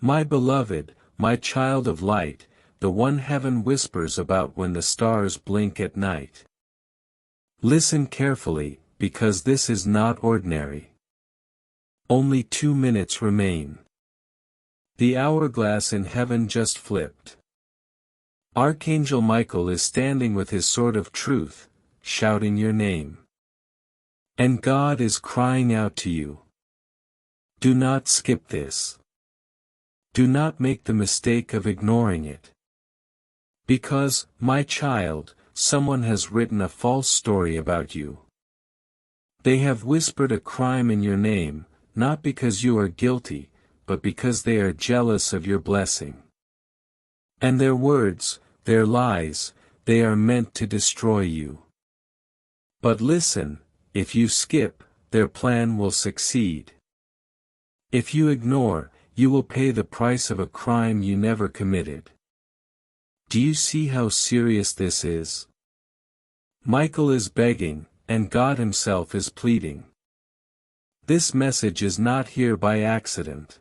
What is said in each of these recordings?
My beloved, my child of light, the one heaven whispers about when the stars blink at night. Listen carefully, because this is not ordinary. Only 2 minutes remain. The hourglass in heaven just flipped. Archangel Michael is standing with his sword of truth, shouting your name. And God is crying out to you. Do not skip this. Do not make the mistake of ignoring it. Because, my child, someone has written a false story about you. They have whispered a crime in your name, not because you are guilty, but because they are jealous of your blessing. And their words, their lies, they are meant to destroy you. But listen, if you skip, their plan will succeed. If you ignore, you will pay the price of a crime you never committed. Do you see how serious this is? Michael is begging, and God himself is pleading. This message is not here by accident.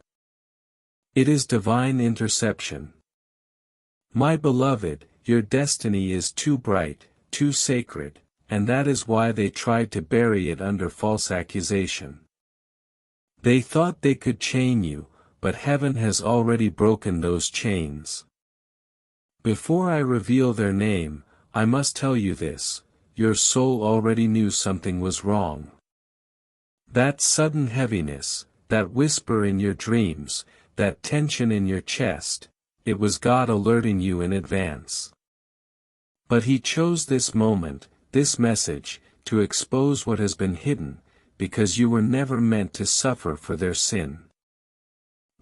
It is divine interception. My beloved, your destiny is too bright, too sacred, and that is why they tried to bury it under false accusation. They thought they could chain you, but heaven has already broken those chains. Before I reveal their name, I must tell you this, your soul already knew something was wrong. That sudden heaviness, that whisper in your dreams, that tension in your chest, it was God alerting you in advance. But He chose this moment, this message, to expose what has been hidden, because you were never meant to suffer for their sin.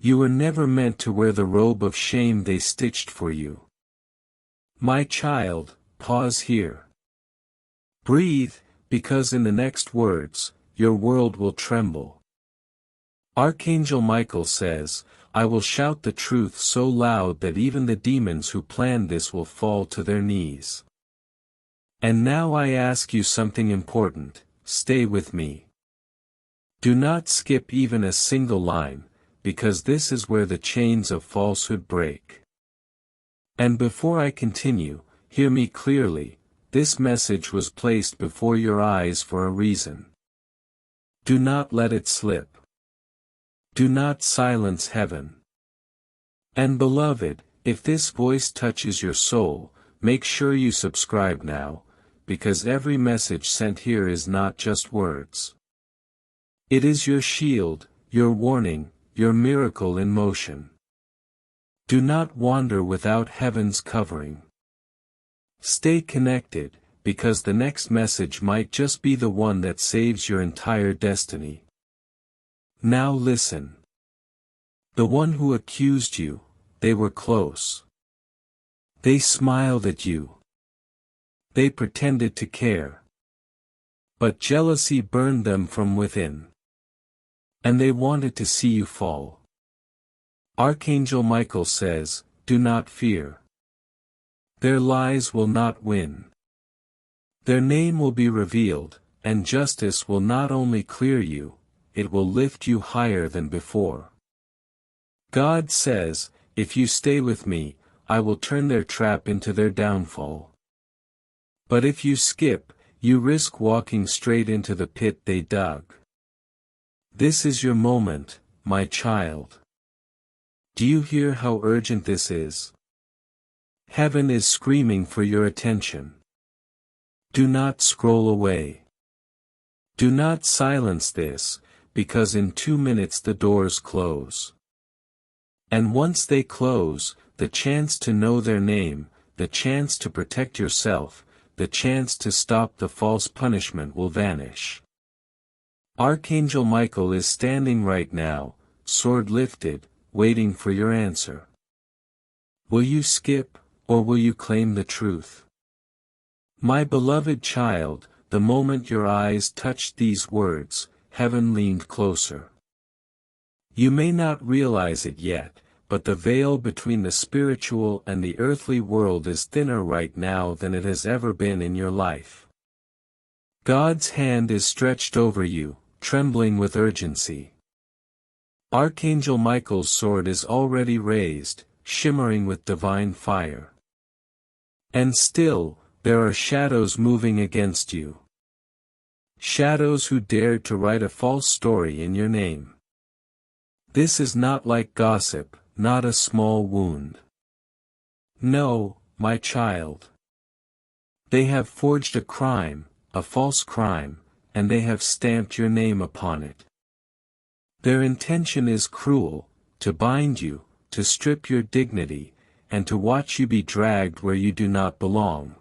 You were never meant to wear the robe of shame they stitched for you. My child, pause here. Breathe, because in the next words, your world will tremble. Archangel Michael says, I will shout the truth so loud that even the demons who planned this will fall to their knees. And now I ask you something important, stay with me. Do not skip even a single line, because this is where the chains of falsehood break. And before I continue, hear me clearly, this message was placed before your eyes for a reason. Do not let it slip. Do not silence heaven. And beloved, if this voice touches your soul, make sure you subscribe now, because every message sent here is not just words. It is your shield, your warning, your miracle in motion. Do not wander without heaven's covering. Stay connected, because the next message might just be the one that saves your entire destiny. Now listen. The one who accused you, they were close. They smiled at you. They pretended to care. But jealousy burned them from within. And they wanted to see you fall. Archangel Michael says, do not fear. Their lies will not win. Their name will be revealed, and justice will not only clear you, it will lift you higher than before. God says, if you stay with me, I will turn their trap into their downfall. But if you skip, you risk walking straight into the pit they dug. This is your moment, my child. Do you hear how urgent this is? Heaven is screaming for your attention. Do not scroll away. Do not silence this, because in 2 minutes the doors close. And once they close, the chance to know their name, the chance to protect yourself, the chance to stop the false punishment will vanish. Archangel Michael is standing right now, sword lifted, waiting for your answer. Will you skip, or will you claim the truth? My beloved child, the moment your eyes touched these words, heaven leaned closer. You may not realize it yet, but the veil between the spiritual and the earthly world is thinner right now than it has ever been in your life. God's hand is stretched over you, trembling with urgency. Archangel Michael's sword is already raised, shimmering with divine fire. And still, there are shadows moving against you. Shadows who dared to write a false story in your name. This is not like gossip, not a small wound. No, my child. They have forged a crime, a false crime, and they have stamped your name upon it. Their intention is cruel, to bind you, to strip your dignity, and to watch you be dragged where you do not belong.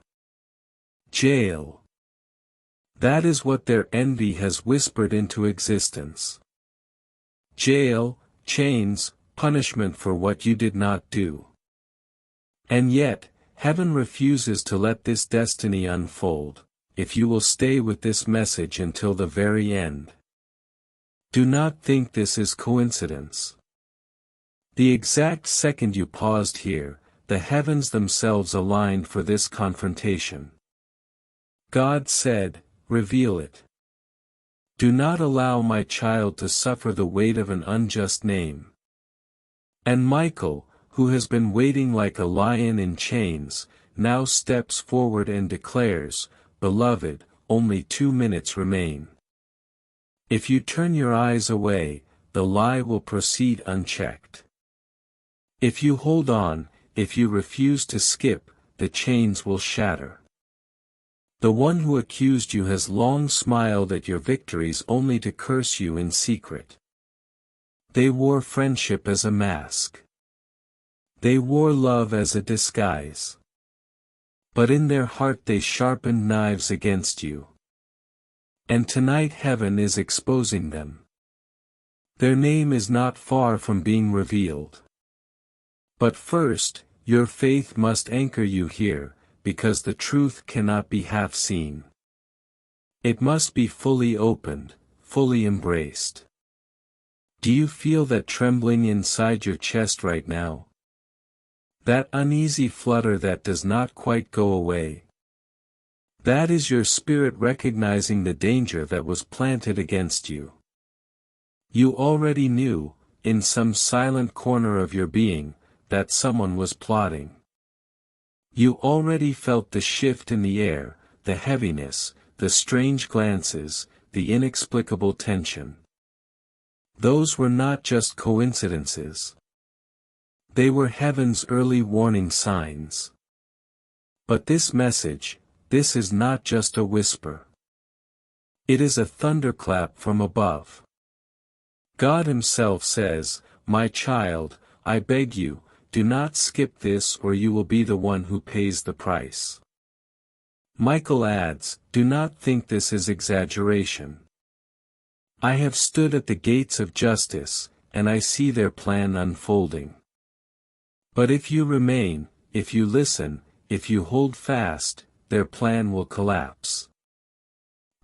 Jail. That is what their envy has whispered into existence. Jail, chains, punishment for what you did not do. And yet, heaven refuses to let this destiny unfold, if you will stay with this message until the very end. Do not think this is coincidence. The exact second you paused here, the heavens themselves aligned for this confrontation. God said, "Reveal it. Do not allow my child to suffer the weight of an unjust name." And Michael, who has been waiting like a lion in chains, now steps forward and declares, "Beloved, only 2 minutes remain. If you turn your eyes away, the lie will proceed unchecked. If you hold on, if you refuse to skip, the chains will shatter." The one who accused you has long smiled at your victories only to curse you in secret. They wore friendship as a mask. They wore love as a disguise. But in their heart they sharpened knives against you. And tonight heaven is exposing them. Their name is not far from being revealed. But first, your faith must anchor you here, because the truth cannot be half seen. It must be fully opened, fully embraced. Do you feel that trembling inside your chest right now? That uneasy flutter that does not quite go away? That is your spirit recognizing the danger that was planted against you. You already knew, in some silent corner of your being, that someone was plotting. You already felt the shift in the air, the heaviness, the strange glances, the inexplicable tension. Those were not just coincidences. They were heaven's early warning signs. But this message, this is not just a whisper. It is a thunderclap from above. God Himself says, "My child, I beg you, do not skip this or you will be the one who pays the price." Michael adds, "Do not think this is exaggeration. I have stood at the gates of justice, and I see their plan unfolding. But if you remain, if you listen, if you hold fast, their plan will collapse.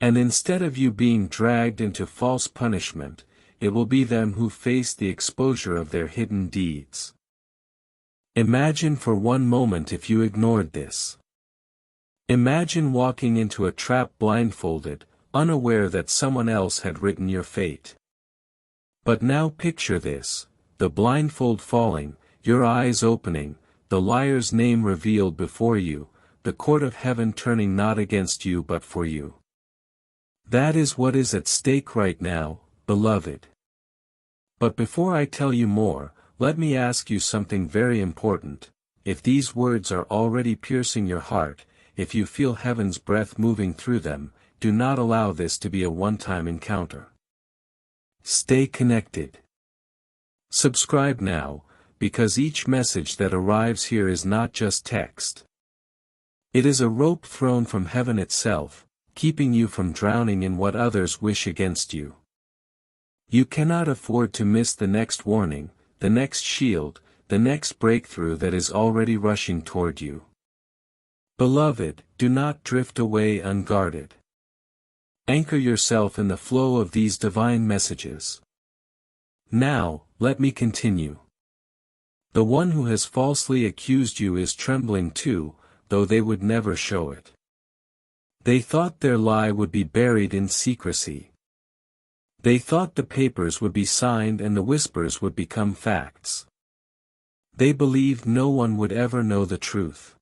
And instead of you being dragged into false punishment, it will be them who face the exposure of their hidden deeds." Imagine for one moment if you ignored this. Imagine walking into a trap blindfolded, unaware that someone else had written your fate. But now picture this, the blindfold falling, your eyes opening, the liar's name revealed before you, the court of heaven turning not against you but for you. That is what is at stake right now, beloved. But before I tell you more, let me ask you something very important. If these words are already piercing your heart, if you feel heaven's breath moving through them, do not allow this to be a one-time encounter. Stay connected. Subscribe now, because each message that arrives here is not just text. It is a rope thrown from heaven itself, keeping you from drowning in what others wish against you. You cannot afford to miss the next warning, the next shield, the next breakthrough that is already rushing toward you. Beloved, do not drift away unguarded. Anchor yourself in the flow of these divine messages. Now, let me continue. The one who has falsely accused you is trembling too, though they would never show it. They thought their lie would be buried in secrecy. They thought the papers would be signed and the whispers would become facts. They believed no one would ever know the truth.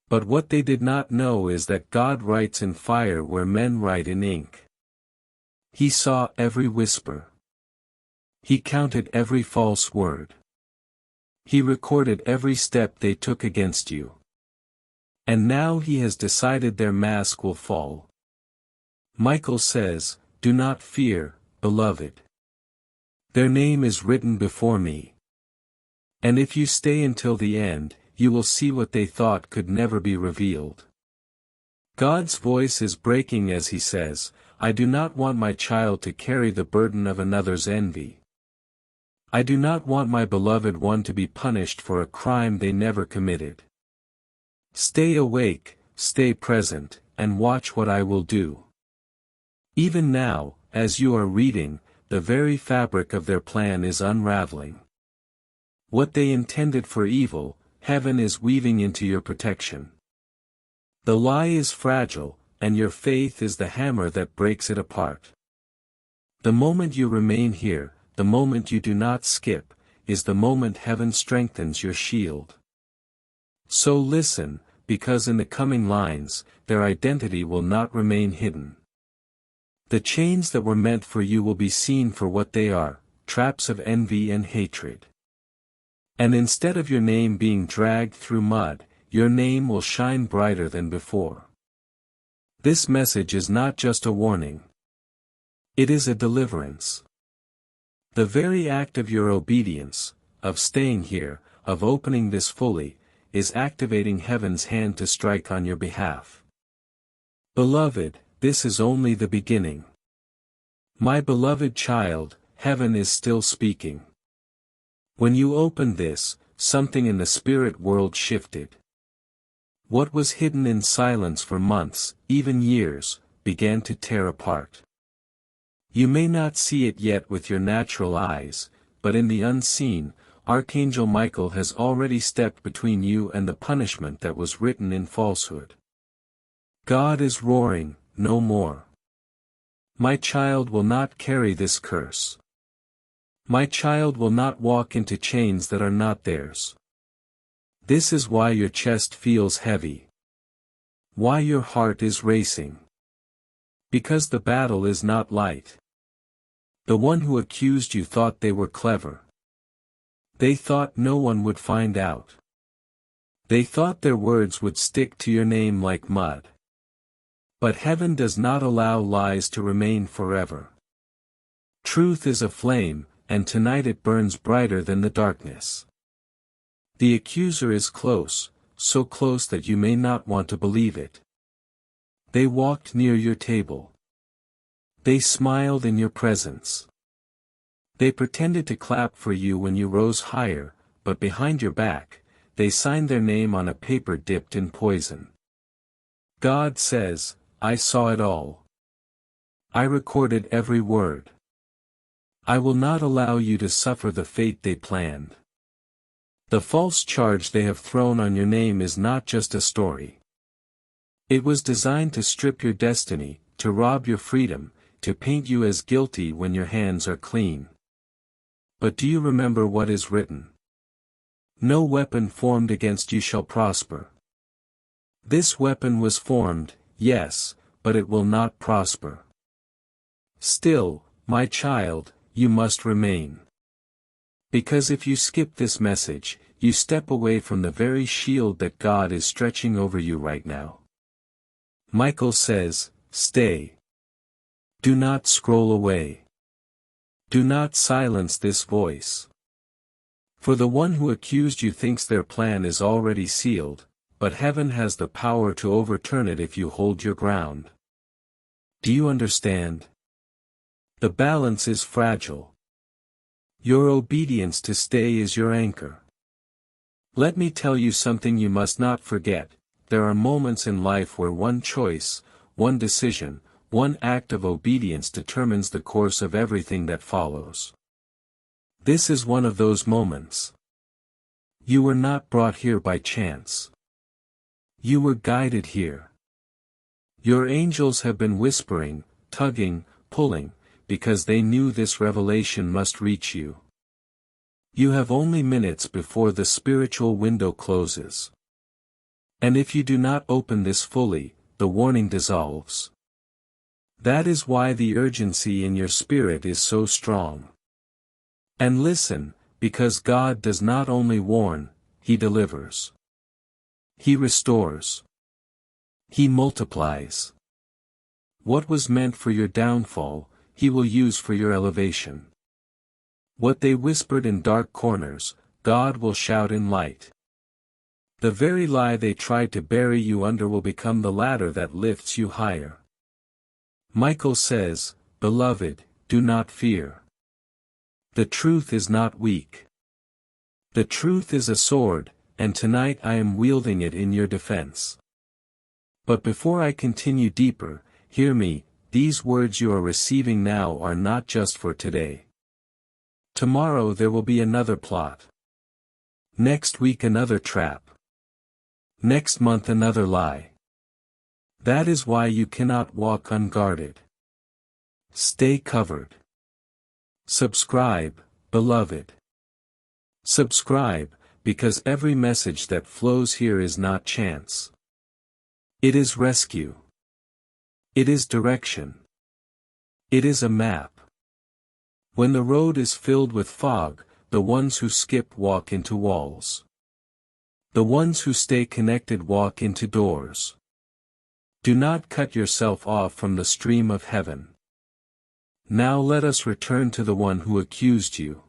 But what they did not know is that God writes in fire where men write in ink. He saw every whisper. He counted every false word. He recorded every step they took against you. And now he has decided their mask will fall. Michael says, "Do not fear, beloved. Their name is written before me. And if you stay until the end, you will see what they thought could never be revealed." God's voice is breaking as he says, "I do not want my child to carry the burden of another's envy. I do not want my beloved one to be punished for a crime they never committed. Stay awake, stay present, and watch what I will do." Even now, as you are reading, the very fabric of their plan is unraveling. What they intended for evil, heaven is weaving into your protection. The lie is fragile, and your faith is the hammer that breaks it apart. The moment you remain here, the moment you do not skip, is the moment heaven strengthens your shield. So listen, because in the coming lines, their identity will not remain hidden. The chains that were meant for you will be seen for what they are, traps of envy and hatred. And instead of your name being dragged through mud, your name will shine brighter than before. This message is not just a warning. It is a deliverance. The very act of your obedience, of staying here, of opening this fully, is activating heaven's hand to strike on your behalf. Beloved, this is only the beginning. My beloved child, heaven is still speaking. When you opened this, something in the spirit world shifted. What was hidden in silence for months, even years, began to tear apart. You may not see it yet with your natural eyes, but in the unseen, Archangel Michael has already stepped between you and the punishment that was written in falsehood. God is roaring, "No more. My child will not carry this curse. My child will not walk into chains that are not theirs. This is why your chest feels heavy. Why your heart is racing. Because the battle is not light. The one who accused you thought they were clever. They thought no one would find out. They thought their words would stick to your name like mud. But heaven does not allow lies to remain forever. Truth is a flame, and tonight it burns brighter than the darkness. The accuser is close, so close that you may not want to believe it. They walked near your table. They smiled in your presence. They pretended to clap for you when you rose higher, but behind your back, they signed their name on a paper dipped in poison. God says, "I saw it all. I recorded every word. I will not allow you to suffer the fate they planned." The false charge they have thrown on your name is not just a story. It was designed to strip your destiny, to rob your freedom, to paint you as guilty when your hands are clean. But do you remember what is written? No weapon formed against you shall prosper. This weapon was formed, yes, but it will not prosper. Still, my child, you must remain. Because if you skip this message, you step away from the very shield that God is stretching over you right now. Michael says, "Stay. Do not scroll away. Do not silence this voice. For the one who accused you thinks their plan is already sealed, but heaven has the power to overturn it if you hold your ground." Do you understand? The balance is fragile. Your obedience to stay is your anchor. Let me tell you something you must not forget: there are moments in life where one choice, one decision, one act of obedience determines the course of everything that follows. This is one of those moments. You were not brought here by chance. You were guided here. Your angels have been whispering, tugging, pulling, because they knew this revelation must reach you. You have only minutes before the spiritual window closes. And if you do not open this fully, the warning dissolves. That is why the urgency in your spirit is so strong. And listen, because God does not only warn, He delivers. He restores. He multiplies. What was meant for your downfall, He will use for your elevation. What they whispered in dark corners, God will shout in light. The very lie they tried to bury you under will become the ladder that lifts you higher. Michael says, "Beloved, do not fear. The truth is not weak. The truth is a sword, and tonight I am wielding it in your defense." But before I continue deeper, hear me, these words you are receiving now are not just for today. Tomorrow there will be another plot. Next week another trap. Next month another lie. That is why you cannot walk unguarded. Stay covered. Subscribe, beloved. Subscribe, because every message that flows here is not chance. It is rescue. It is direction. It is a map. When the road is filled with fog, the ones who skip walk into walls. The ones who stay connected walk into doors. Do not cut yourself off from the stream of heaven. Now let us return to the one who accused you.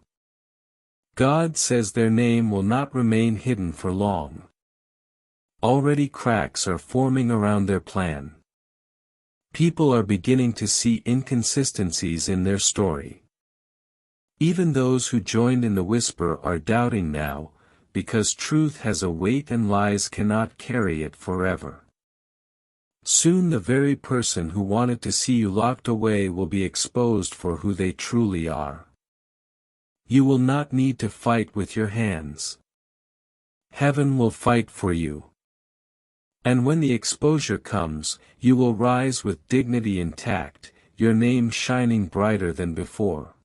God says their name will not remain hidden for long. Already cracks are forming around their plan. People are beginning to see inconsistencies in their story. Even those who joined in the whisper are doubting now, because truth has a weight and lies cannot carry it forever. Soon the very person who wanted to see you locked away will be exposed for who they truly are. You will not need to fight with your hands. Heaven will fight for you. And when the exposure comes, you will rise with dignity intact, your name shining brighter than before.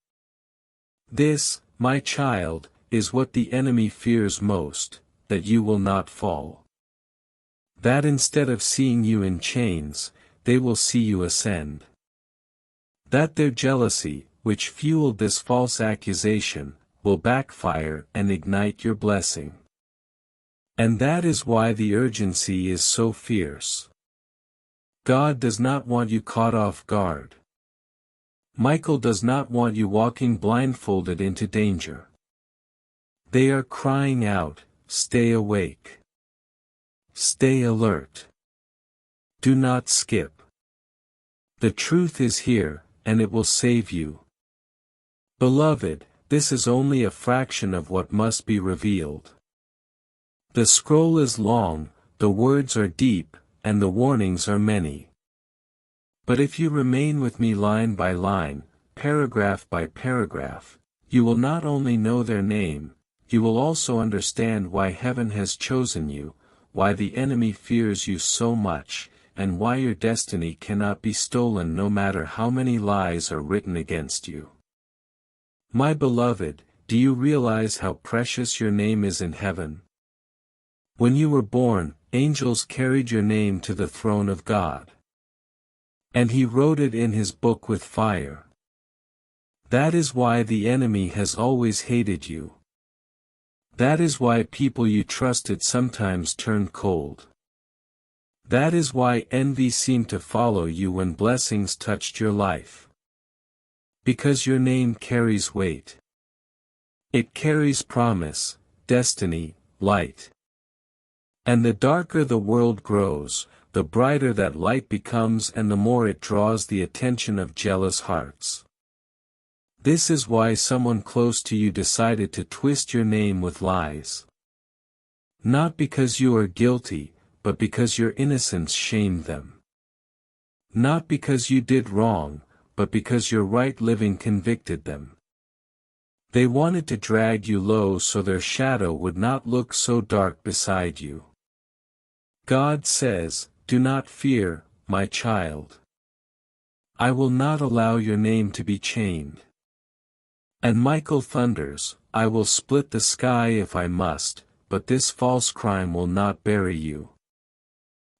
This, my child, is what the enemy fears most, that you will not fall. That instead of seeing you in chains, they will see you ascend. That their jealousy, which fueled this false accusation, will backfire and ignite your blessing. And that is why the urgency is so fierce. God does not want you caught off guard. Michael does not want you walking blindfolded into danger. They are crying out, "Stay awake. Stay alert. Do not skip. The truth is here, and it will save you." Beloved, this is only a fraction of what must be revealed. The scroll is long, the words are deep, and the warnings are many. But if you remain with me line by line, paragraph by paragraph, you will not only know their name, you will also understand why heaven has chosen you, why the enemy fears you so much, and why your destiny cannot be stolen no matter how many lies are written against you. My beloved, do you realize how precious your name is in heaven? When you were born, angels carried your name to the throne of God. And He wrote it in His book with fire. That is why the enemy has always hated you. That is why people you trusted sometimes turned cold. That is why envy seemed to follow you when blessings touched your life. Because your name carries weight. It carries promise, destiny, light. And the darker the world grows, the brighter that light becomes and the more it draws the attention of jealous hearts. This is why someone close to you decided to twist your name with lies. Not because you are guilty, but because your innocence shamed them. Not because you did wrong, but because your right living convicted them. They wanted to drag you low so their shadow would not look so dark beside you. God says, "Do not fear, my child. I will not allow your name to be chained. And Michael thunders, I will split the sky if I must, but this false crime will not bury you.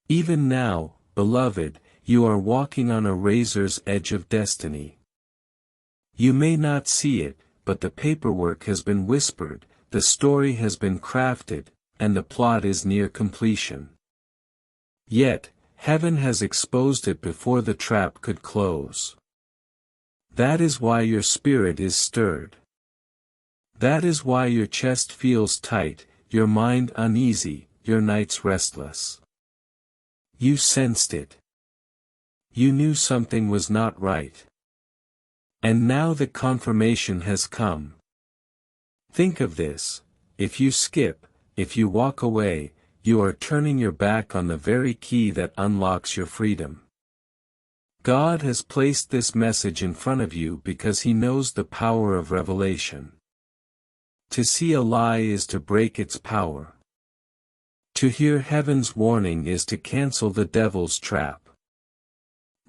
Even now, beloved, you are walking on a razor's edge of destiny. You may not see it, but the paperwork has been whispered, the story has been crafted, and the plot is near completion. Yet, heaven has exposed it before the trap could close. That is why your spirit is stirred. That is why your chest feels tight, your mind uneasy, your nights restless. You sensed it. You knew something was not right. And now the confirmation has come. Think of this: if you skip, if you walk away, you are turning your back on the very key that unlocks your freedom. God has placed this message in front of you because He knows the power of revelation. To see a lie is to break its power. To hear heaven's warning is to cancel the devil's trap.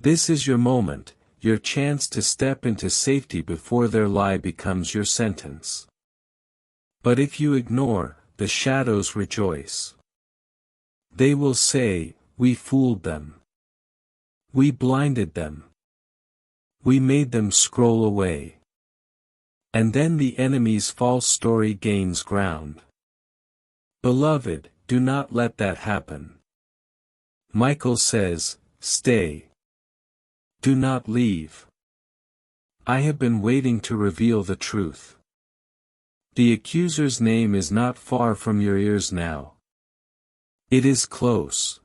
This is your moment, your chance to step into safety before their lie becomes your sentence. But if you ignore, the shadows rejoice. They will say, we fooled them. We blinded them. We made them scroll away. And then the enemy's false story gains ground. Beloved, do not let that happen. Michael says, stay. Do not leave. I have been waiting to reveal the truth. The accuser's name is not far from your ears now. It is close.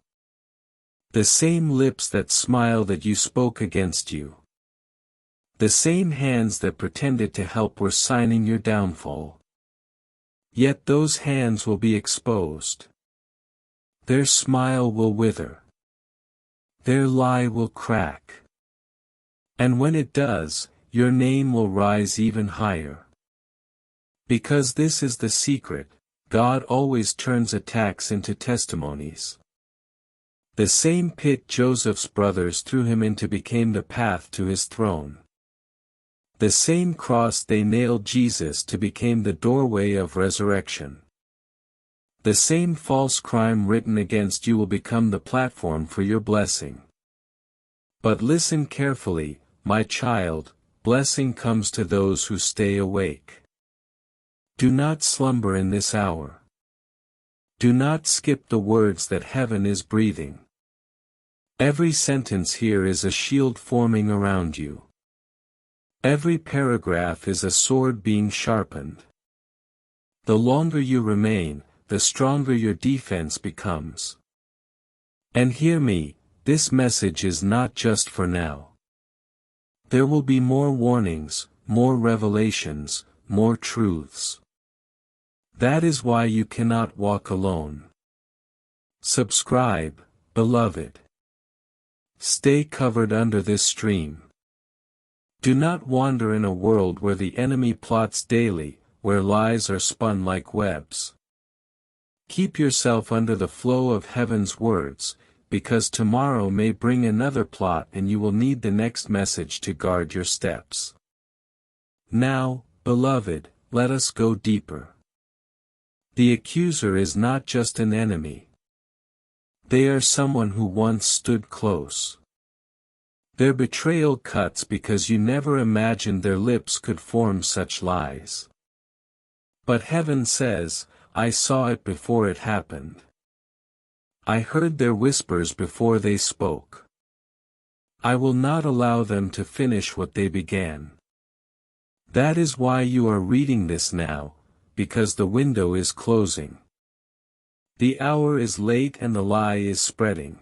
The same lips that smile that you spoke against you. The same hands that pretended to help were signing your downfall. Yet those hands will be exposed. Their smile will wither. Their lie will crack. And when it does, your name will rise even higher. Because this is the secret, God always turns attacks into testimonies. The same pit Joseph's brothers threw him into became the path to his throne. The same cross they nailed Jesus to became the doorway of resurrection. The same false crime written against you will become the platform for your blessing. But listen carefully, my child, blessing comes to those who stay awake. Do not slumber in this hour. Do not skip the words that heaven is breathing. Every sentence here is a shield forming around you. Every paragraph is a sword being sharpened. The longer you remain, the stronger your defense becomes. And hear me, this message is not just for now. There will be more warnings, more revelations, more truths. That is why you cannot walk alone. Subscribe, beloved. Stay covered under this stream. Do not wander in a world where the enemy plots daily, where lies are spun like webs. Keep yourself under the flow of heaven's words, because tomorrow may bring another plot and you will need the next message to guard your steps. Now, beloved, let us go deeper. The accuser is not just an enemy. They are someone who once stood close. Their betrayal cuts because you never imagined their lips could form such lies. But heaven says, I saw it before it happened. I heard their whispers before they spoke. I will not allow them to finish what they began. That is why you are reading this now, because the window is closing. The hour is late and the lie is spreading.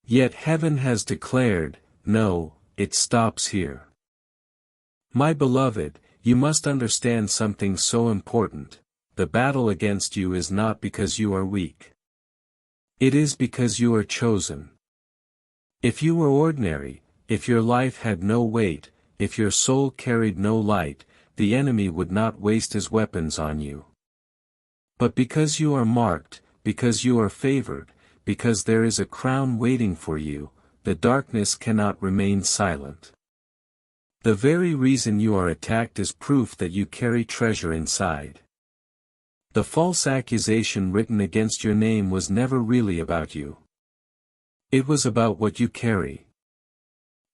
Yet heaven has declared, no, it stops here. My beloved, you must understand something so important: the battle against you is not because you are weak. It is because you are chosen. If you were ordinary, if your life had no weight, if your soul carried no light, the enemy would not waste his weapons on you. But because you are marked, because you are favored, because there is a crown waiting for you, the darkness cannot remain silent. The very reason you are attacked is proof that you carry treasure inside. The false accusation written against your name was never really about you. It was about what you carry.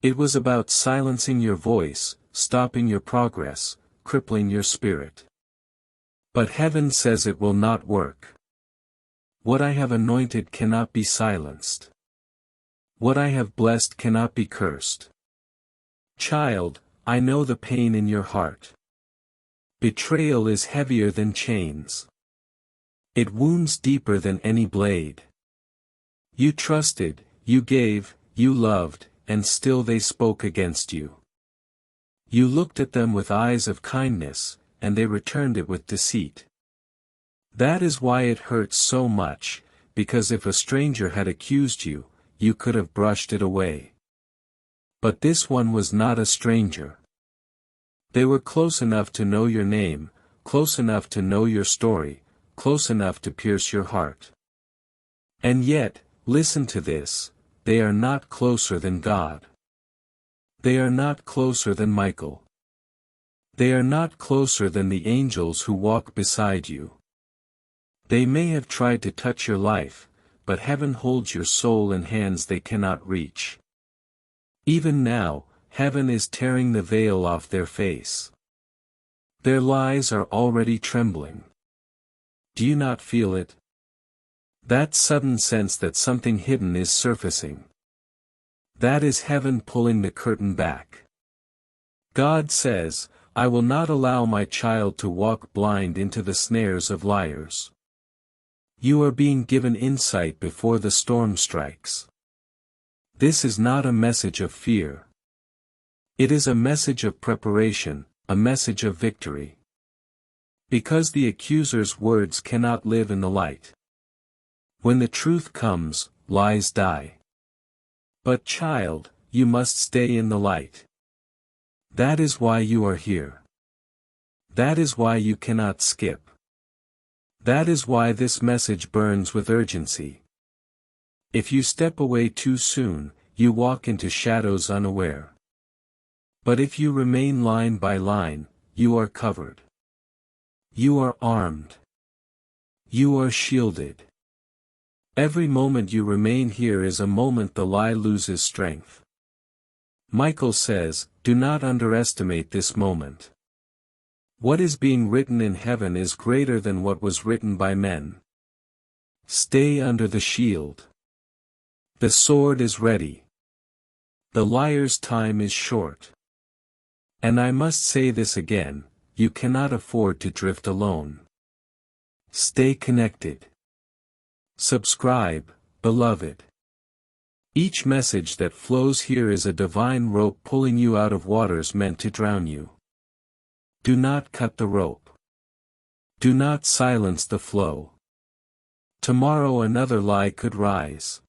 It was about silencing your voice, stopping your progress, crippling your spirit. But heaven says it will not work. What I have anointed cannot be silenced. What I have blessed cannot be cursed. Child, I know the pain in your heart. Betrayal is heavier than chains. It wounds deeper than any blade. You trusted, you gave, you loved, and still they spoke against you. You looked at them with eyes of kindness, and they returned it with deceit. That is why it hurts so much, because if a stranger had accused you, you could have brushed it away. But this one was not a stranger. They were close enough to know your name, close enough to know your story, close enough to pierce your heart. And yet, listen to this, they are not closer than God. They are not closer than Michael. They are not closer than the angels who walk beside you. They may have tried to touch your life, but heaven holds your soul in hands they cannot reach. Even now, heaven is tearing the veil off their face. Their lies are already trembling. Do you not feel it? That sudden sense that something hidden is surfacing. That is heaven pulling the curtain back. God says, I will not allow my child to walk blind into the snares of liars. You are being given insight before the storm strikes. This is not a message of fear. It is a message of preparation, a message of victory. Because the accuser's words cannot live in the light. When the truth comes, lies die. But child, you must stay in the light. That is why you are here. That is why you cannot skip. That is why this message burns with urgency. If you step away too soon, you walk into shadows unaware. But if you remain line by line, you are covered. You are armed. You are shielded. Every moment you remain here is a moment the lie loses strength. Michael says, do not underestimate this moment. What is being written in heaven is greater than what was written by men. Stay under the shield. The sword is ready. The liar's time is short. And I must say this again, you cannot afford to drift alone. Stay connected. Subscribe, beloved. Each message that flows here is a divine rope pulling you out of waters meant to drown you. Do not cut the rope. Do not silence the flow. Tomorrow another lie could rise.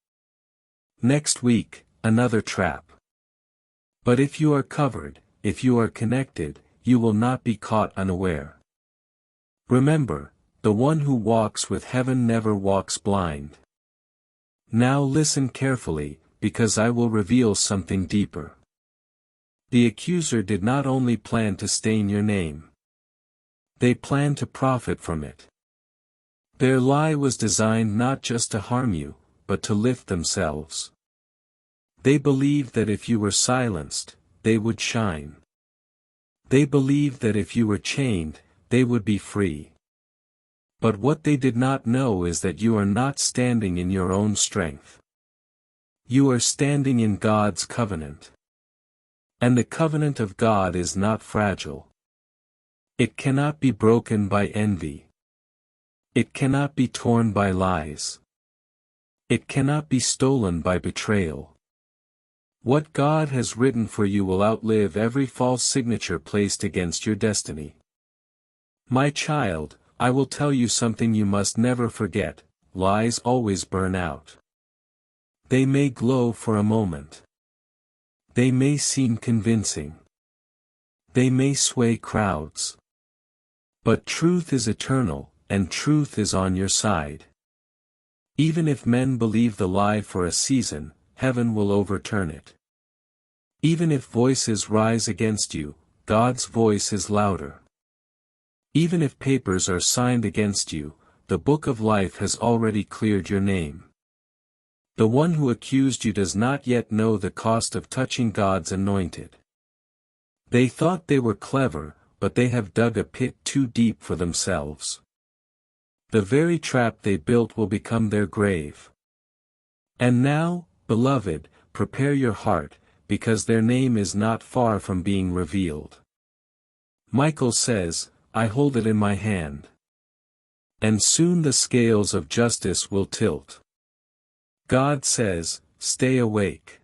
Next week, another trap. But if you are covered, if you are connected, you will not be caught unaware. Remember, the one who walks with heaven never walks blind. Now listen carefully, because I will reveal something deeper. The accuser did not only plan to stain your name. They planned to profit from it. Their lie was designed not just to harm you, but to lift themselves. They believed that if you were silenced, they would shine. They believed that if you were chained, they would be free. But what they did not know is that you are not standing in your own strength. You are standing in God's covenant. And the covenant of God is not fragile. It cannot be broken by envy. It cannot be torn by lies. It cannot be stolen by betrayal. What God has written for you will outlive every false signature placed against your destiny. My child, I will tell you something you must never forget, lies always burn out. They may glow for a moment. They may seem convincing. They may sway crowds. But truth is eternal, and truth is on your side. Even if men believe the lie for a season, heaven will overturn it. Even if voices rise against you, God's voice is louder. Even if papers are signed against you, the book of life has already cleared your name. The one who accused you does not yet know the cost of touching God's anointed. They thought they were clever, but they have dug a pit too deep for themselves. The very trap they built will become their grave. And now, beloved, prepare your heart, because their name is not far from being revealed. Michael says, I hold it in my hand. And soon the scales of justice will tilt. God says, stay awake.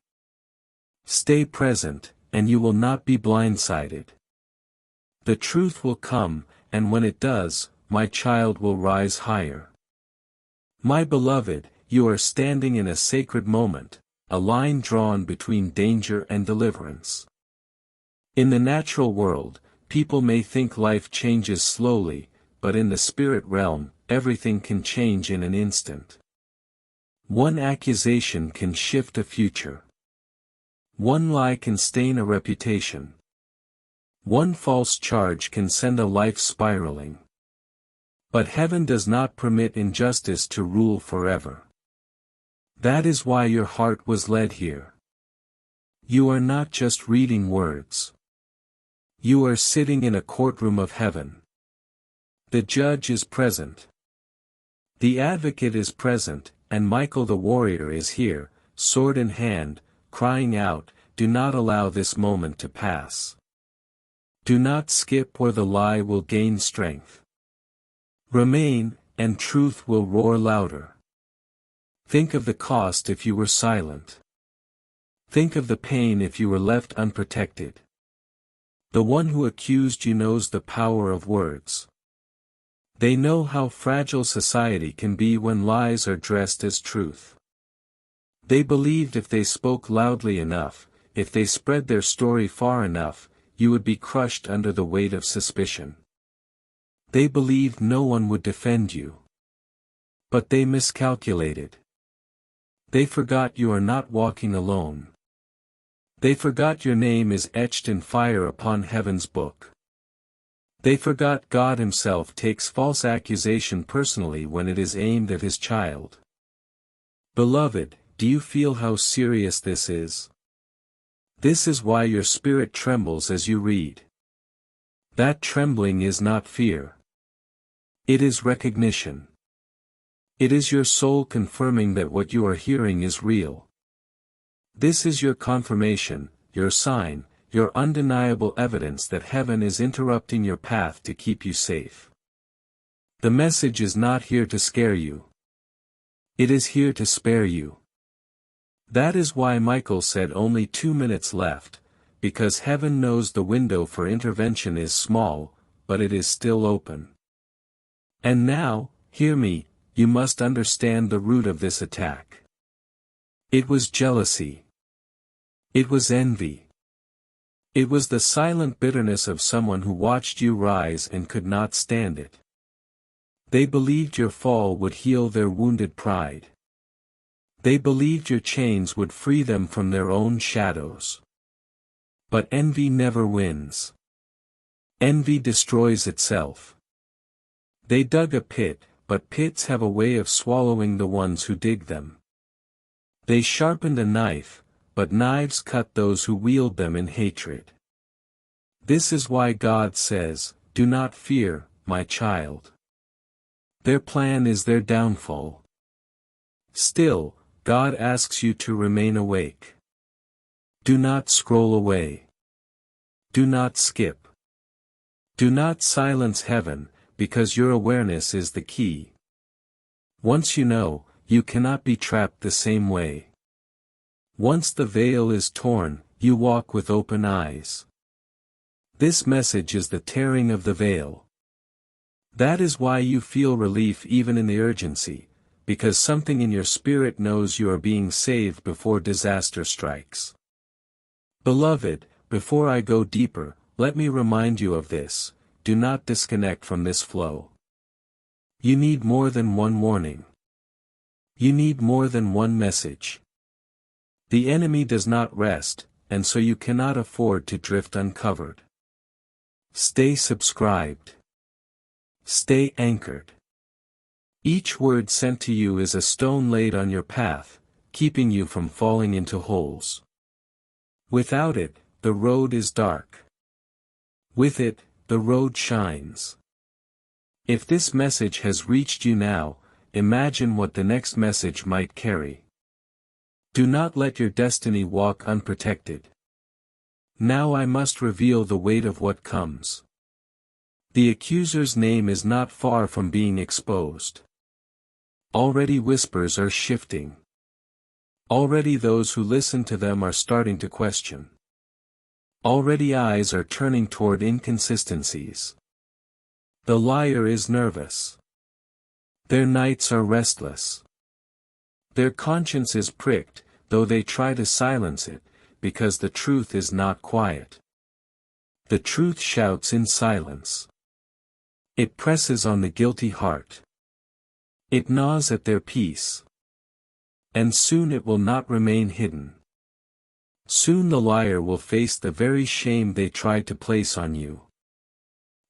Stay present, and you will not be blindsided. The truth will come, and when it does, my child will rise higher. My beloved, you are standing in a sacred moment, a line drawn between danger and deliverance. In the natural world, people may think life changes slowly, but in the spirit realm, everything can change in an instant. One accusation can shift a future. One lie can stain a reputation. One false charge can send a life spiraling. But heaven does not permit injustice to rule forever. That is why your heart was led here. You are not just reading words. You are sitting in a courtroom of heaven. The judge is present. The advocate is present, and Michael the warrior is here, sword in hand, crying out, do not allow this moment to pass. Do not skip or the lie will gain strength. Remain, and truth will roar louder. Think of the cost if you were silent. Think of the pain if you were left unprotected. The one who accused you knows the power of words. They know how fragile society can be when lies are dressed as truth. They believed if they spoke loudly enough, if they spread their story far enough, you would be crushed under the weight of suspicion. They believed no one would defend you. But they miscalculated. They forgot you are not walking alone. They forgot your name is etched in fire upon heaven's book. They forgot God himself takes false accusation personally when it is aimed at his child. Beloved, do you feel how serious this is? This is why your spirit trembles as you read. That trembling is not fear. It is recognition. It is your soul confirming that what you are hearing is real. This is your confirmation, your sign, your undeniable evidence that heaven is interrupting your path to keep you safe. The message is not here to scare you. It is here to spare you. That is why Michael said only 2 minutes left, because heaven knows the window for intervention is small, but it is still open. And now, hear me, you must understand the root of this attack. It was jealousy. It was envy. It was the silent bitterness of someone who watched you rise and could not stand it. They believed your fall would heal their wounded pride. They believed your chains would free them from their own shadows. But envy never wins. Envy destroys itself. They dug a pit, but pits have a way of swallowing the ones who dig them. They sharpened a knife, but knives cut those who wield them in hatred. This is why God says, do not fear, my child. Their plan is their downfall. Still, God asks you to remain awake. Do not scroll away. Do not skip. Do not silence heaven, because your awareness is the key. Once you know, you cannot be trapped the same way. Once the veil is torn, you walk with open eyes. This message is the tearing of the veil. That is why you feel relief even in the urgency, because something in your spirit knows you are being saved before disaster strikes. Beloved, before I go deeper, let me remind you of this: do not disconnect from this flow. You need more than one warning. You need more than one message. The enemy does not rest, and so you cannot afford to drift uncovered. Stay subscribed. Stay anchored. Each word sent to you is a stone laid on your path, keeping you from falling into holes. Without it, the road is dark. With it, the road shines. If this message has reached you now, imagine what the next message might carry. Do not let your destiny walk unprotected. Now I must reveal the weight of what comes. The accuser's name is not far from being exposed. Already whispers are shifting. Already those who listen to them are starting to question. Already eyes are turning toward inconsistencies. The liar is nervous. Their nights are restless. Their conscience is pricked, though they try to silence it, because the truth is not quiet. The truth shouts in silence. It presses on the guilty heart. It gnaws at their peace. And soon it will not remain hidden. Soon the liar will face the very shame they tried to place on you.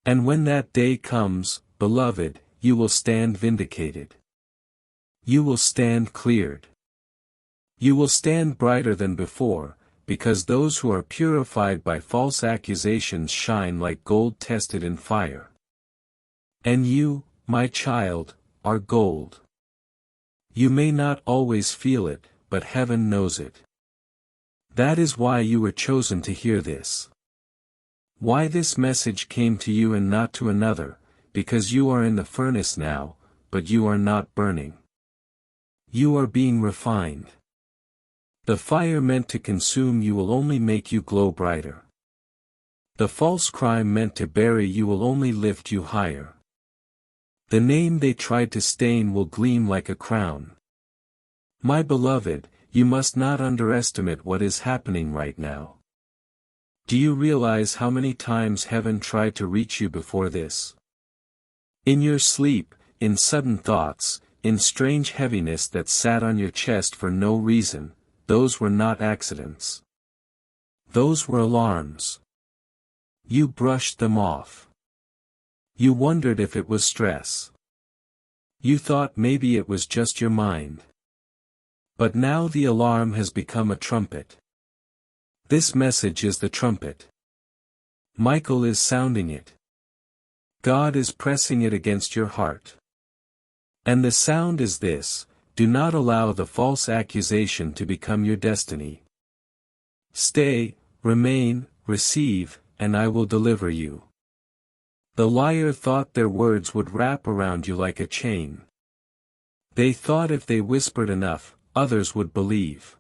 And when that day comes, beloved, you will stand vindicated. You will stand cleared. You will stand brighter than before, because those who are purified by false accusations shine like gold tested in fire. And you, my child, are gold. You may not always feel it, but heaven knows it. That is why you were chosen to hear this. Why this message came to you and not to another, because you are in the furnace now, but you are not burning. You are being refined. The fire meant to consume you will only make you glow brighter. The false crime meant to bury you will only lift you higher. The name they tried to stain will gleam like a crown. My beloved, you must not underestimate what is happening right now. Do you realize how many times heaven tried to reach you before this? In your sleep, in sudden thoughts, in strange heaviness that sat on your chest for no reason, those were not accidents. Those were alarms. You brushed them off. You wondered if it was stress. You thought maybe it was just your mind. But now the alarm has become a trumpet. This message is the trumpet. Michael is sounding it. God is pressing it against your heart. And the sound is this: do not allow the false accusation to become your destiny. Stay, remain, receive, and I will deliver you. The liar thought their words would wrap around you like a chain. They thought if they whispered enough, others would believe.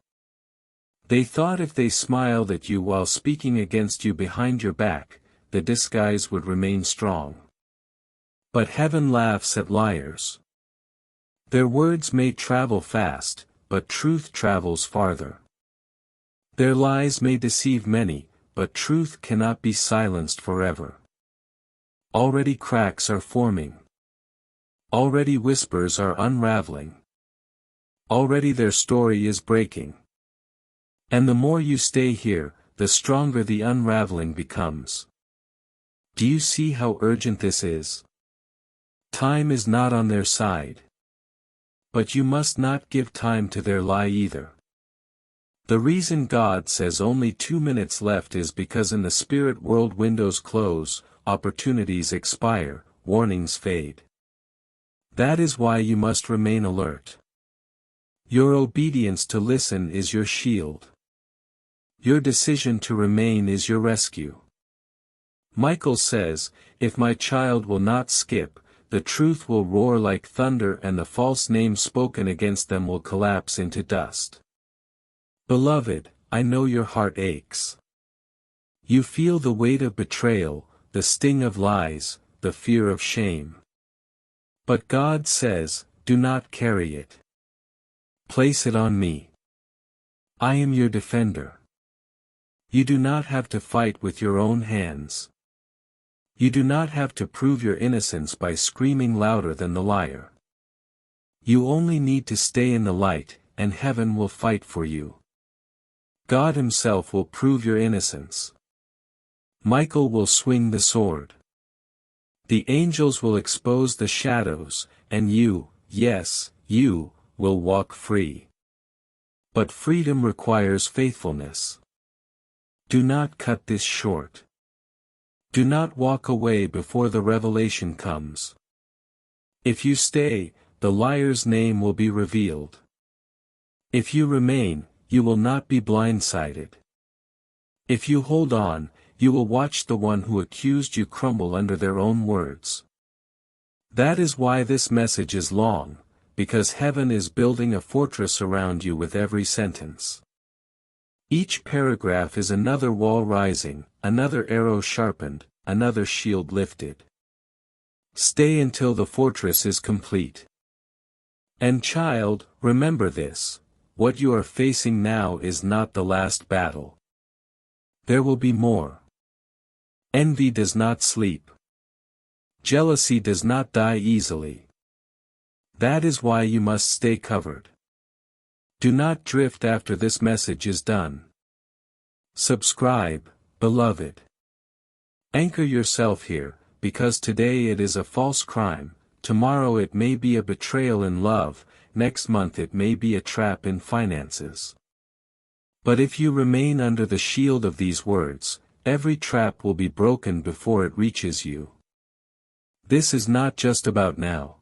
They thought if they smiled at you while speaking against you behind your back, the disguise would remain strong. But heaven laughs at liars. Their words may travel fast, but truth travels farther. Their lies may deceive many, but truth cannot be silenced forever. Already cracks are forming. Already whispers are unraveling. Already their story is breaking. And the more you stay here, the stronger the unraveling becomes. Do you see how urgent this is? Time is not on their side. But you must not give time to their lie either. The reason God says only 2 minutes left is because in the spirit world windows close, opportunities expire, warnings fade. That is why you must remain alert. Your obedience to listen is your shield. Your decision to remain is your rescue. Michael says, if my child will not skip, the truth will roar like thunder and the false name spoken against them will collapse into dust. Beloved, I know your heart aches. You feel the weight of betrayal, the sting of lies, the fear of shame. But God says, do not carry it. Place it on me. I am your defender. You do not have to fight with your own hands. You do not have to prove your innocence by screaming louder than the liar. You only need to stay in the light, and heaven will fight for you. God himself will prove your innocence. Michael will swing the sword. The angels will expose the shadows, and you, yes, you, will walk free. But freedom requires faithfulness. Do not cut this short. Do not walk away before the revelation comes. If you stay, the liar's name will be revealed. If you remain, you will not be blindsided. If you hold on, you will watch the one who accused you crumble under their own words. That is why this message is long, because heaven is building a fortress around you with every sentence. Each paragraph is another wall rising, another arrow sharpened, another shield lifted. Stay until the fortress is complete. And child, remember this, what you are facing now is not the last battle. There will be more. Envy does not sleep. Jealousy does not die easily. That is why you must stay covered. Do not drift after this message is done. Subscribe, beloved. Anchor yourself here, because today it is a false crime, tomorrow it may be a betrayal in love, next month it may be a trap in finances. But if you remain under the shield of these words, every trap will be broken before it reaches you. This is not just about now.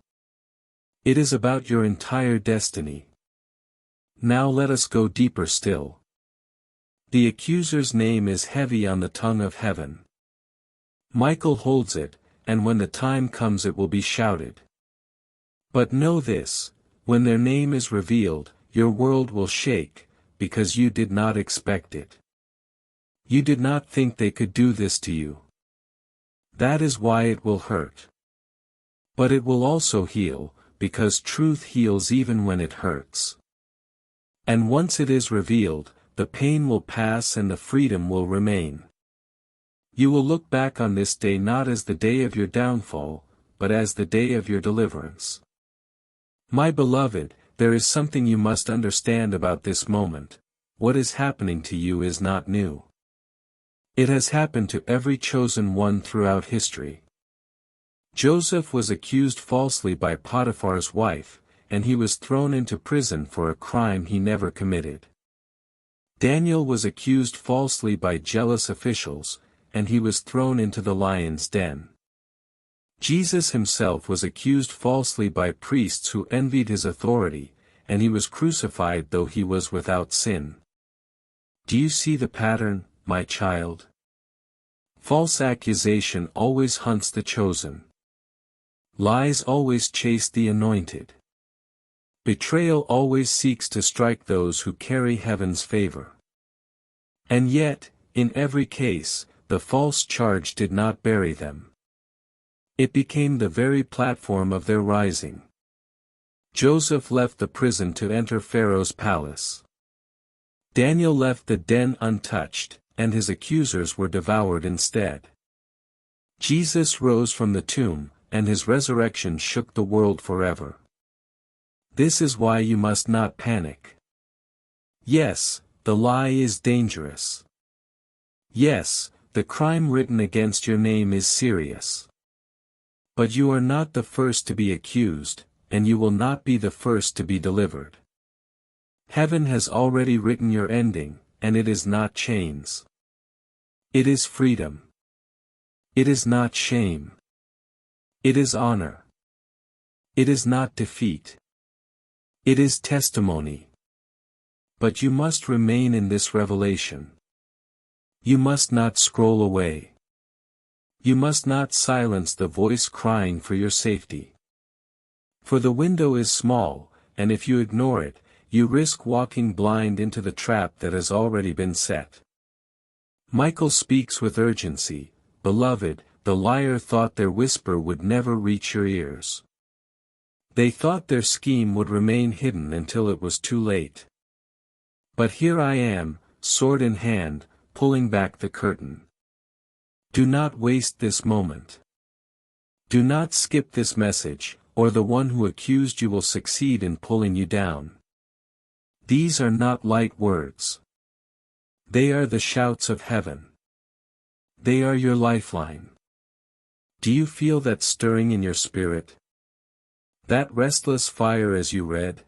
It is about your entire destiny. Now let us go deeper still. The accuser's name is heavy on the tongue of heaven. Michael holds it, and when the time comes it will be shouted. But know this, when their name is revealed, your world will shake, because you did not expect it. You did not think they could do this to you. That is why it will hurt. But it will also heal, because truth heals even when it hurts. And once it is revealed, the pain will pass and the freedom will remain. You will look back on this day not as the day of your downfall, but as the day of your deliverance. My beloved, there is something you must understand about this moment. What is happening to you is not new. It has happened to every chosen one throughout history. Joseph was accused falsely by Potiphar's wife, and he was thrown into prison for a crime he never committed. Daniel was accused falsely by jealous officials, and he was thrown into the lion's den. Jesus himself was accused falsely by priests who envied his authority, and he was crucified though he was without sin. Do you see the pattern, my child? False accusation always hunts the chosen. Lies always chase the anointed. Betrayal always seeks to strike those who carry heaven's favor. And yet, in every case, the false charge did not bury them. It became the very platform of their rising. Joseph left the prison to enter Pharaoh's palace. Daniel left the den untouched, and his accusers were devoured instead. Jesus rose from the tomb, and his resurrection shook the world forever. This is why you must not panic. Yes, the lie is dangerous. Yes, the crime written against your name is serious. But you are not the first to be accused, and you will not be the first to be delivered. Heaven has already written your ending, and it is not chains. It is freedom. It is not shame. It is honor. It is not defeat. It is testimony. But you must remain in this revelation. You must not scroll away. You must not silence the voice crying for your safety. For the window is small, and if you ignore it, you risk walking blind into the trap that has already been set. Michael speaks with urgency. Beloved, the liar thought their whisper would never reach your ears. They thought their scheme would remain hidden until it was too late. But here I am, sword in hand, pulling back the curtain. Do not waste this moment. Do not skip this message, or the one who accused you will succeed in pulling you down. These are not light words. They are the shouts of heaven. They are your lifeline. Do you feel that stirring in your spirit? That restless fire as you read?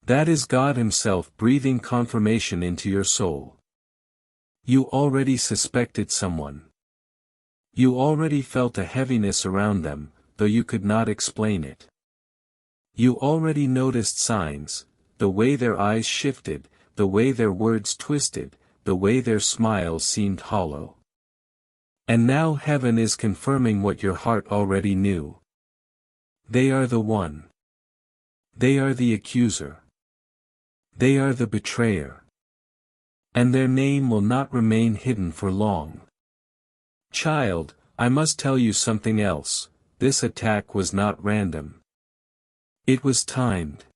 That is God Himself breathing confirmation into your soul. You already suspected someone. You already felt a heaviness around them, though you could not explain it. You already noticed signs, the way their eyes shifted, the way their words twisted, the way their smiles seemed hollow. And now heaven is confirming what your heart already knew. They are the one. They are the accuser. They are the betrayer. And their name will not remain hidden for long. Child, I must tell you something else. This attack was not random. It was timed.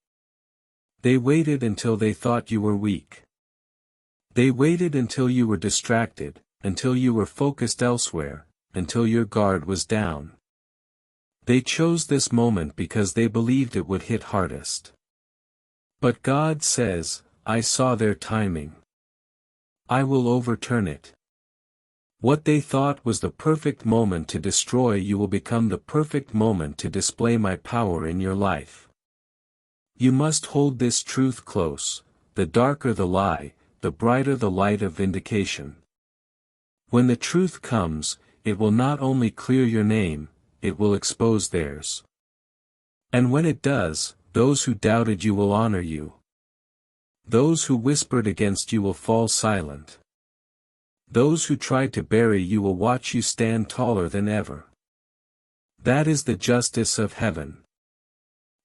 They waited until they thought you were weak. They waited until you were distracted, until you were focused elsewhere, until your guard was down. They chose this moment because they believed it would hit hardest. But God says, I saw their timing. I will overturn it. What they thought was the perfect moment to destroy you will become the perfect moment to display my power in your life. You must hold this truth close: the darker the lie, the brighter the light of vindication. When the truth comes, it will not only clear your name, it will expose theirs. And when it does, those who doubted you will honor you. Those who whispered against you will fall silent. Those who tried to bury you will watch you stand taller than ever. That is the justice of heaven.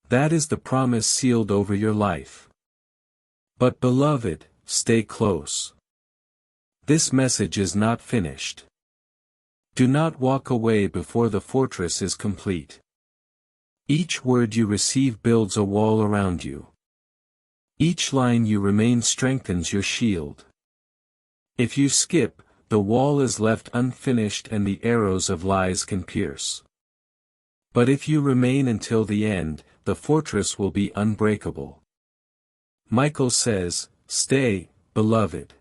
That is the promise sealed over your life. But beloved, stay close. This message is not finished. Do not walk away before the fortress is complete. Each word you receive builds a wall around you. Each line you remain strengthens your shield. If you skip, the wall is left unfinished and the arrows of lies can pierce. But if you remain until the end, the fortress will be unbreakable. Michael says, stay, beloved.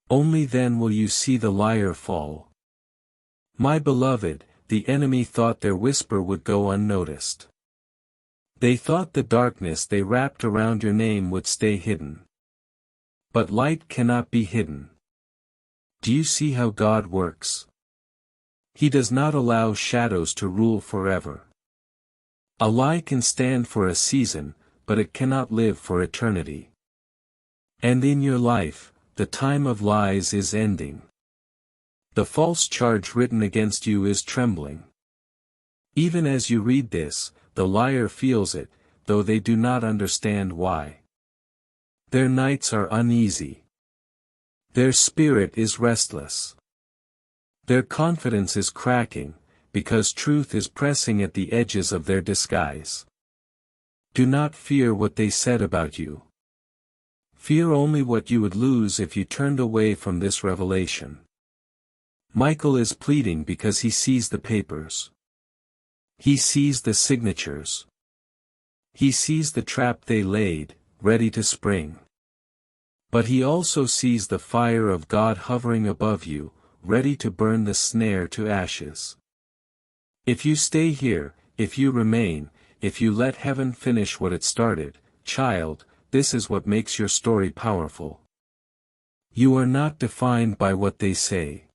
Only then will you see the liar fall. My beloved, the enemy thought their whisper would go unnoticed. They thought the darkness they wrapped around your name would stay hidden. But light cannot be hidden. Do you see how God works? He does not allow shadows to rule forever. A lie can stand for a season, but it cannot live for eternity. And in your life, the time of lies is ending. The false charge written against you is trembling. Even as you read this, the liar feels it, though they do not understand why. Their nights are uneasy. Their spirit is restless. Their confidence is cracking, because truth is pressing at the edges of their disguise. Do not fear what they said about you. Fear only what you would lose if you turned away from this revelation. Michael is pleading because he sees the papers. He sees the signatures. He sees the trap they laid, ready to spring. But he also sees the fire of God hovering above you, ready to burn the snare to ashes. If you stay here, if you remain, if you let heaven finish what it started, child, this is what makes your story powerful. You are not defined by what they say.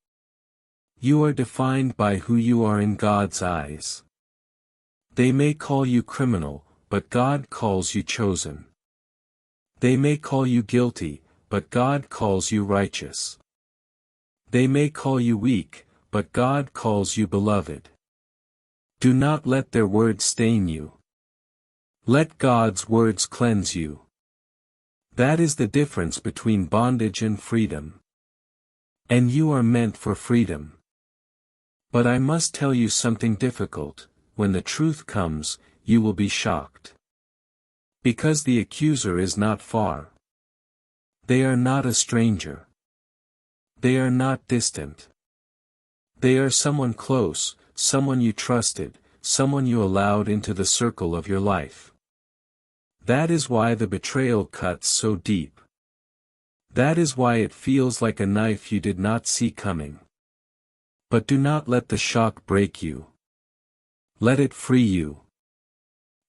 You are defined by who you are in God's eyes. They may call you criminal, but God calls you chosen. They may call you guilty, but God calls you righteous. They may call you weak, but God calls you beloved. Do not let their words stain you. Let God's words cleanse you. That is the difference between bondage and freedom. And you are meant for freedom. But I must tell you something difficult: when the truth comes, you will be shocked. Because the accuser is not far. They are not a stranger. They are not distant. They are someone close, someone you trusted, someone you allowed into the circle of your life. That is why the betrayal cuts so deep. That is why it feels like a knife you did not see coming. But do not let the shock break you. Let it free you.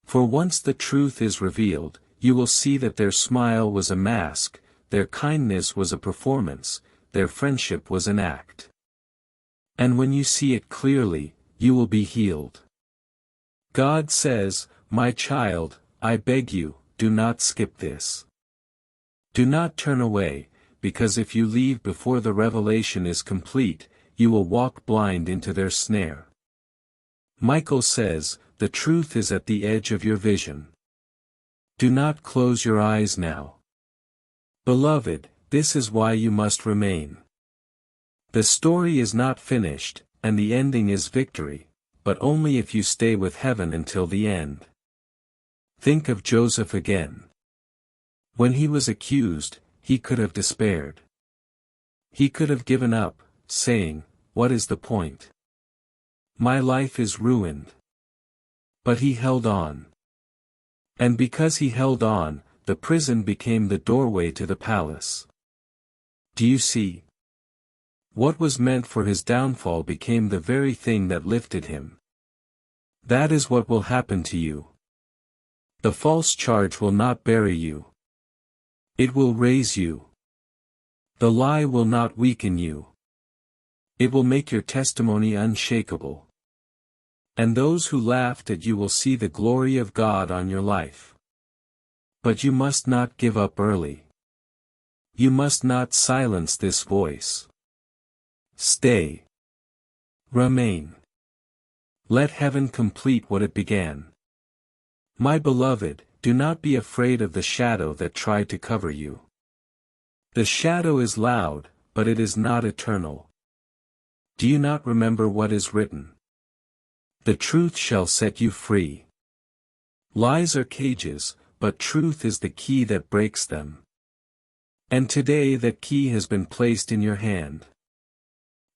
For once the truth is revealed, you will see that their smile was a mask, their kindness was a performance, their friendship was an act. And when you see it clearly, you will be healed. God says, "My child, I beg you, do not skip this. Do not turn away, because if you leave before the revelation is complete, you will walk blind into their snare." Michael says, "The truth is at the edge of your vision. Do not close your eyes now. Beloved, this is why you must remain. The story is not finished, and the ending is victory, but only if you stay with heaven until the end." Think of Joseph again. When he was accused, he could have despaired. He could have given up, saying, "What is the point? My life is ruined." But he held on. And because he held on, the prison became the doorway to the palace. Do you see? What was meant for his downfall became the very thing that lifted him. That is what will happen to you. The false charge will not bury you. It will raise you. The lie will not weaken you. It will make your testimony unshakable. And those who laughed at you will see the glory of God on your life. But you must not give up early. You must not silence this voice. Stay. Remain. Let heaven complete what it began. My beloved, do not be afraid of the shadow that tried to cover you. The shadow is loud, but it is not eternal. Do you not remember what is written? The truth shall set you free. Lies are cages, but truth is the key that breaks them. And today that key has been placed in your hand.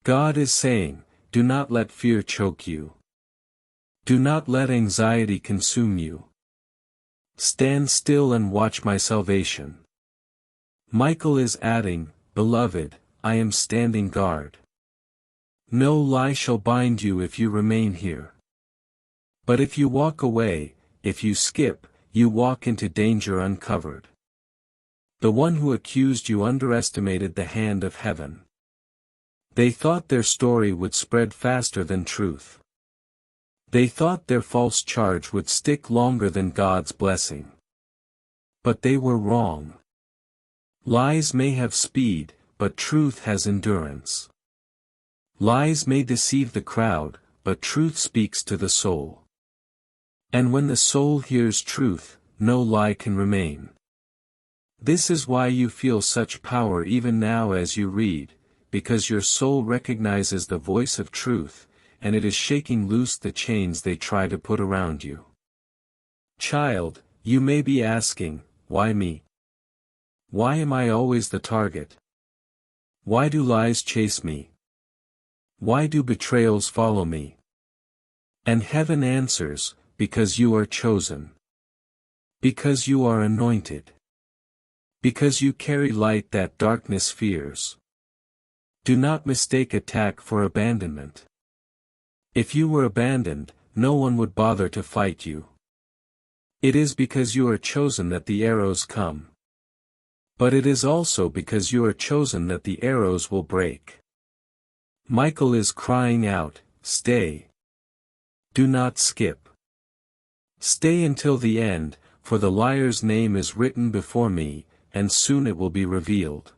God is saying, do not let fear choke you. Do not let anxiety consume you. Stand still and watch my salvation. Michael is adding, beloved, I am standing guard. No lie shall bind you if you remain here. But if you walk away, if you skip, you walk into danger uncovered. The one who accused you underestimated the hand of heaven. They thought their story would spread faster than truth. They thought their false charge would stick longer than God's blessing. But they were wrong. Lies may have speed, but truth has endurance. Lies may deceive the crowd, but truth speaks to the soul. And when the soul hears truth, no lie can remain. This is why you feel such power even now as you read, because your soul recognizes the voice of truth, and it is shaking loose the chains they try to put around you. Child, you may be asking, why me? Why am I always the target? Why do lies chase me? Why do betrayals follow me? And heaven answers, because you are chosen. Because you are anointed. Because you carry light that darkness fears. Do not mistake attack for abandonment. If you were abandoned, no one would bother to fight you. It is because you are chosen that the arrows come. But it is also because you are chosen that the arrows will break. Michael is crying out, stay. Do not skip. Stay until the end, for the liar's name is written before me, and soon it will be revealed.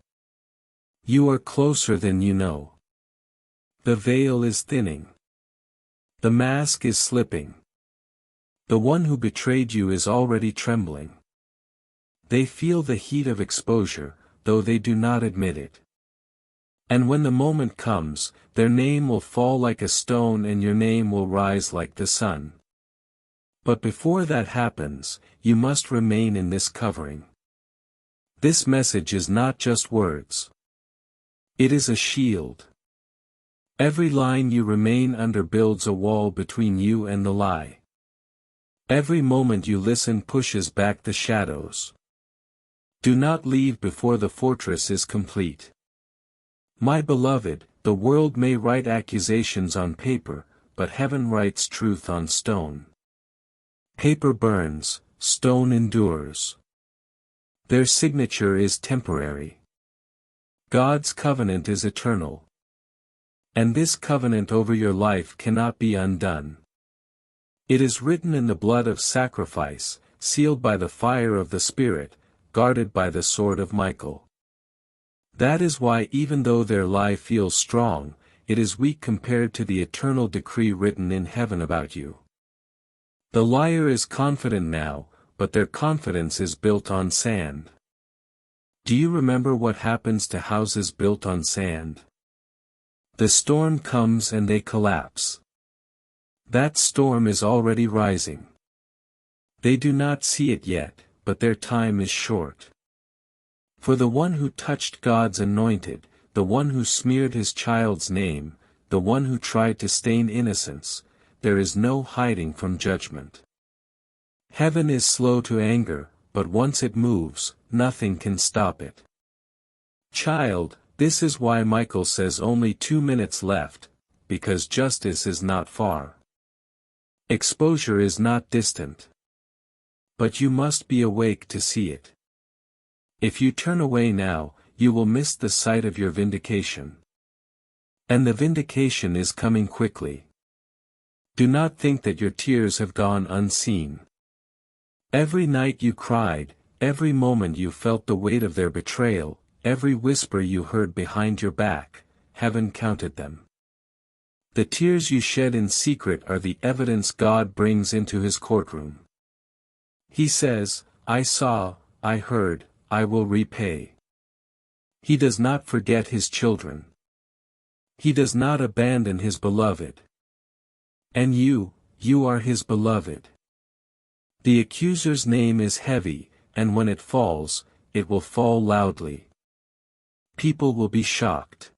You are closer than you know. The veil is thinning. The mask is slipping. The one who betrayed you is already trembling. They feel the heat of exposure, though they do not admit it. And when the moment comes, their name will fall like a stone and your name will rise like the sun. But before that happens, you must remain in this covering. This message is not just words. It is a shield. Every line you remain under builds a wall between you and the lie. Every moment you listen pushes back the shadows. Do not leave before the fortress is complete. My beloved, the world may write accusations on paper, but heaven writes truth on stone. Paper burns, stone endures. Their signature is temporary. God's covenant is eternal. And this covenant over your life cannot be undone. It is written in the blood of sacrifice, sealed by the fire of the Spirit, guarded by the sword of Michael. That is why even though their lie feels strong, it is weak compared to the eternal decree written in heaven about you. The liar is confident now, but their confidence is built on sand. Do you remember what happens to houses built on sand? The storm comes and they collapse. That storm is already rising. They do not see it yet, but their time is short. For the one who touched God's anointed, the one who smeared his child's name, the one who tried to stain innocence, there is no hiding from judgment. Heaven is slow to anger, but once it moves, nothing can stop it. Child, this is why Michael says only 2 minutes left, because justice is not far. Exposure is not distant. But you must be awake to see it. If you turn away now, you will miss the sight of your vindication. And the vindication is coming quickly. Do not think that your tears have gone unseen. Every night you cried, every moment you felt the weight of their betrayal, every whisper you heard behind your back, heaven counted them. The tears you shed in secret are the evidence God brings into his courtroom. He says, I saw, I heard, I will repay. He does not forget his children. He does not abandon his beloved. And you are his beloved. The accuser's name is heavy, and when it falls, it will fall loudly. People will be shocked.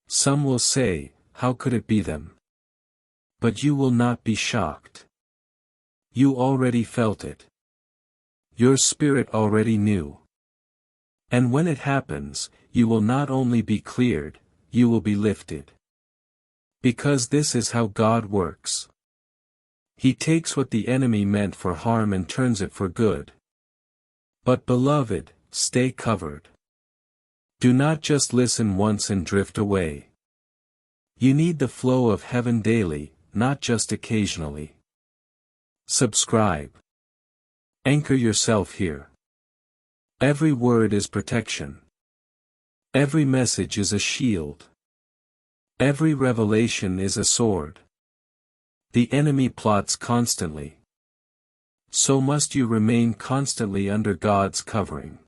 Some will say, how could it be them? But you will not be shocked. You already felt it. Your spirit already knew. And when it happens, you will not only be cleared, you will be lifted. Because this is how God works. He takes what the enemy meant for harm and turns it for good. But beloved, stay covered. Do not just listen once and drift away. You need the flow of heaven daily, not just occasionally. Subscribe. Anchor yourself here. Every word is protection. Every message is a shield. Every revelation is a sword. The enemy plots constantly. So must you remain constantly under God's covering.